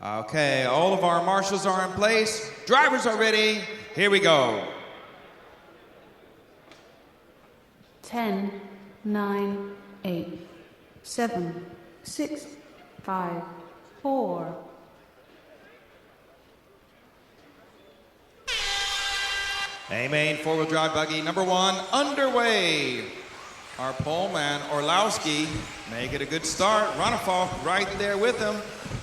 Okay, all of our marshals are in place. Drivers are ready. Here we go. 10, 9, 8, 7, 6, 5, 4. A-Main four-wheel drive buggy number 1 underway. Our pole man, Orlowski, make it a good start. Runafalk right there with him,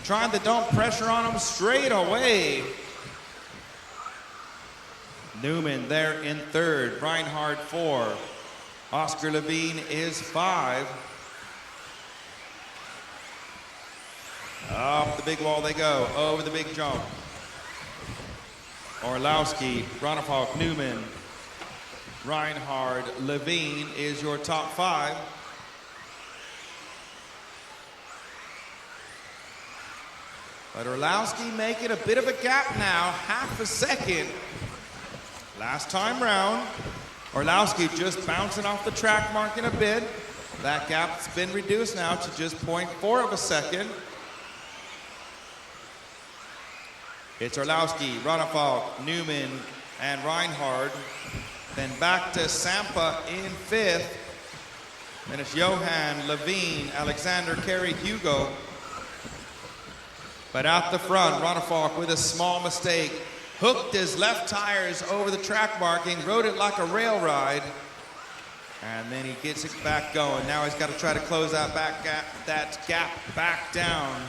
trying to dump pressure on him straight away. Newman there in third, Reinhardt 4. Oscar Levine is 5. Up the big wall they go, over the big jump. Orlowski, Runafalk, Newman, Reinhardt, Levine is your top 5. But Orlowski making a bit of a gap now, half a second. Last time round, Orlowski just bouncing off the track marking a bit. That gap's been reduced now to just 0.4 of a second. It's Orlowski, Runafalk, Newman, and Reinhardt. Then back to Sampa in 5th. Then it's Johan, Levine, Alexander, Kerry, Hugo. But out the front, Runafalk with a small mistake. Hooked his left tires over the track marking, rode it like a rail ride. And then he gets it back going. Now he's got to try to close that gap back down,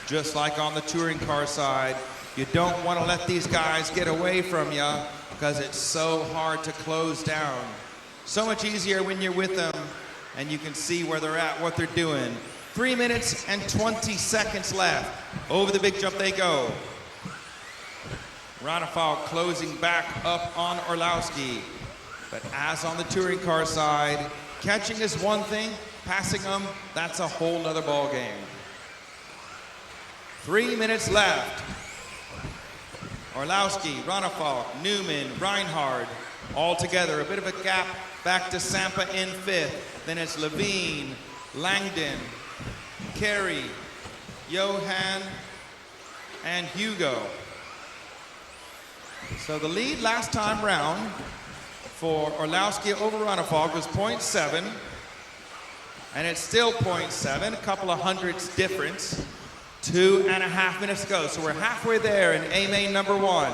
just like on the touring car side. You don't want to let these guys get away from you because it's so hard to close down. So much easier when you're with them and you can see where they're at, what they're doing. 3 minutes and 20 seconds left. Over the big jump they go. Runafalk closing back up on Orlowski. But as on the touring car side, catching is one thing, passing them, that's a whole nother ball game. 3 minutes left. Orlowski, Runafalk, Newman, Reinhardt, all together. A bit of a gap back to Sampa in 5th. Then it's Levine, Langdon, Kerry, Johan, and Hugo. So the lead last time round for Orlowski over Runafalk was 0.7. And it's still 0.7, a couple of hundredths difference. 2.5 minutes to go. So we're halfway there in A-Main number 1.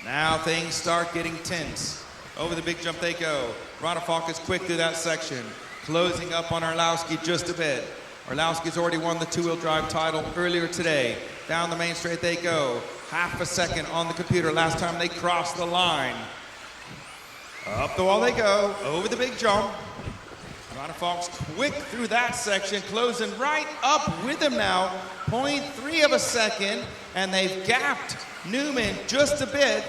Now things start getting tense. Over the big jump they go. Runafalk is quick through that section. Closing up on Orlowski just a bit. Orlowski's already won the two-wheel drive title earlier today. Down the main straight they go. Half a second on the computer last time they crossed the line. Up the wall they go. Over the big jump. Runafalk's quick through that section, closing right up with him now. 0.3 of a second, and they've gapped Newman just a bit.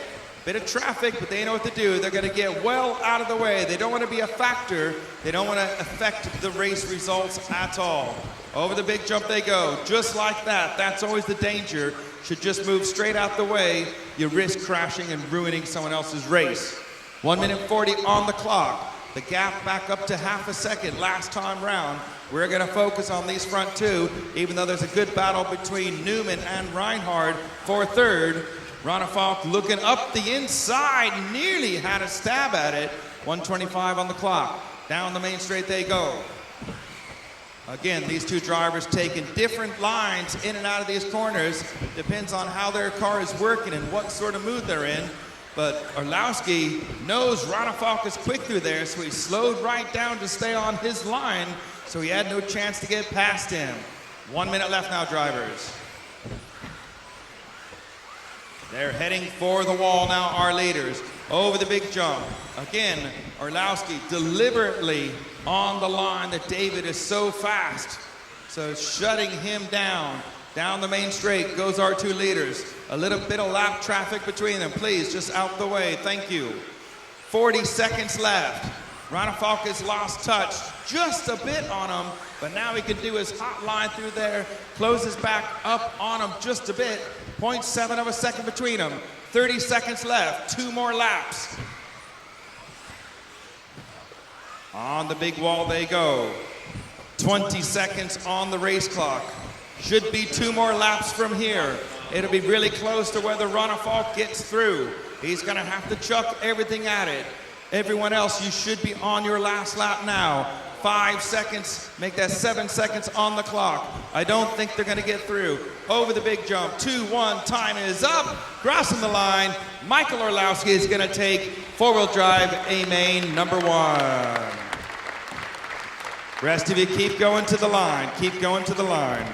Bit of traffic, but they know what to do. They're going to get well out of the way. They don't want to be a factor. They don't want to affect the race results at all. Over the big jump they go, just like that. That's always the danger. Should just move straight out the way. You risk crashing and ruining someone else's race. 1 minute 40 on the clock. The gap back up to half a second last time round. We're going to focus on these front two, even though there's a good battle between Newman and Reinhardt for third. Runafalk looking up the inside, nearly had a stab at it. 1:25 on the clock. Down the main straight they go. Again, these two drivers taking different lines in and out of these corners. Depends on how their car is working and what sort of mood they're in. But Orlowski knows Runafalk is quick through there, so he slowed right down to stay on his line, so he had no chance to get past him. 1 minute left now, drivers. They're heading for the wall now, our leaders. Over the big jump. Again, Orlowski deliberately on the line that David is so fast. So shutting him down. Down the main straight goes our two leaders. A little bit of lap traffic between them. Please, just out the way. Thank you. 40 seconds left. Runafalk has lost touch just a bit on him, but now he can do his hot line through there. Closes back up on him just a bit. 0.7 of a second between them. 30 seconds left. 2 more laps. On the big wall they go. 20 seconds on the race clock. Should be 2 more laps from here. It'll be really close to whether Ronafalk gets through. He's gonna have to chuck everything at it. Everyone else, you should be on your last lap now. 5 seconds, make that 7 seconds on the clock. I don't think they're gonna get through. Over the big jump, 2-1, time is up. Crossing the line, Michael Orlowski is gonna take four-wheel drive A-main number 1. Rest of you keep going to the line, keep going to the line.